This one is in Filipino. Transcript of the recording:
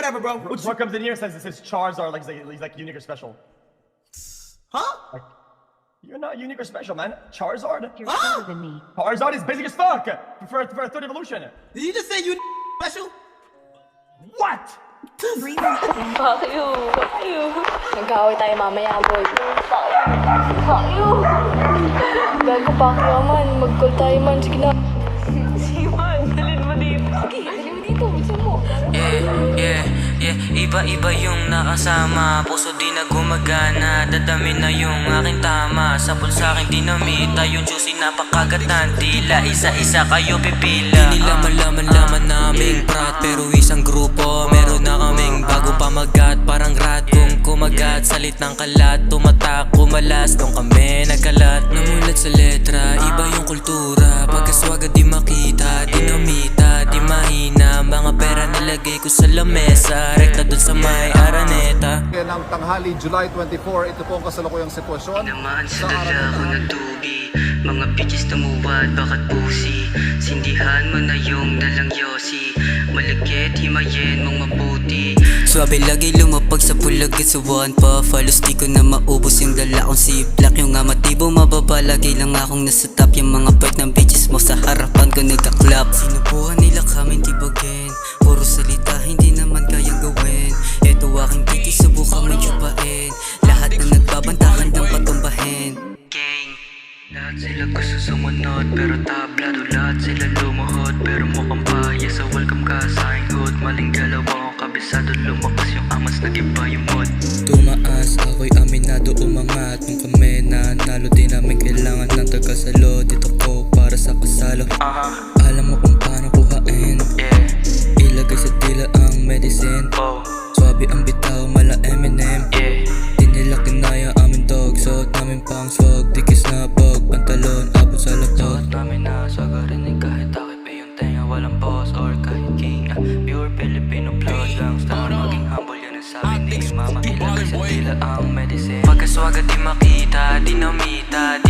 whatever, bro. What comes in here says it says Charizard he's like unique or special. Huh? Like, you're not unique or special, man. Charizard? You're better than me. Charizard is basic as fuck for a third evolution. Did you just say you special? What? Three more seconds. Fuck you. Fuck you. Nag-away tayo mamaya, boy. Fuck you. Gago pa kaya man. Mag-call tayo man. Sige na. Sige man. Dalhin mo dito. Sige. Dalhin mo dito. Bisa mo. Iba-iba yung nakasama. Puso di na gumagana. Dadami na yung aking tama. Sa pulsaking dinamita. Yung juicy napakagatan. Tila isa-isa kayo pipila. Di nila malaman naming prat. Pero isang grupo. Meron na kaming bagong pamagat. Parang rat kung kumagat. Salit ng kalat. Tumatak, kumalas. Doon kami nagkalat. Namulat sa letra. Iba yung kultura. Pagkaswaga di makita. Dinamita, di mahina. Mga pera nilagay ko sa lamesa. Rekta dun sa may Araneta. Ng tanghali, July 24, ito po ang kasalukuyang sitwasyon. Naman sa dala ko nagtugi. Mga bitches tumuwad, bakit pusi? Sindihan mo na yung dalang yosi. Malikit, himayin mong mabuti. Swabe lagi lumapag sa pulagit sa one puff. Halos di ko na maubos yung dala kong siplak. Yung amatibo mababa, lagi lang akong nasa top. Yung mga part ng bitches mo sa harapan ko nagka-clap. Sinubuhan nila kami tibagin. Puro salita, hindi naman kayang gawin. Eto aking titi, subukan mo yupain. Lahat na nagbabantahan ng patumbahin. Gang. Lahat sila gusto sumunod, pero tablado. Lahat sila lumuhod, pero mukhang paya. Sa welcome ka sa aking hood. Maling galaw ako kabisado. Lumakas yung amas, nag-iba yung mood. Tumaas, ako'y aminado umangat. Nung kami nanalo, di namin kailangan ng tagasalo. Dito ko para sa kasalo. Alam mo kung paano kuhain. Ilagay sa tila ang medicine. Swabe ang bitaw, mala Eminem. Di nila kinaya aming dog. Suot namin pang swag, dikis na pog. Pantalon, abot sa laptop. Suot namin na swagarinig kahit takip yung tenga. Walang boss or kahit king. Pure Filipino flow lang star. Maging humble yun ang sabi ni mama. Ilagay sa tila ang medicine. Pagkaswaga di makita, dinamita.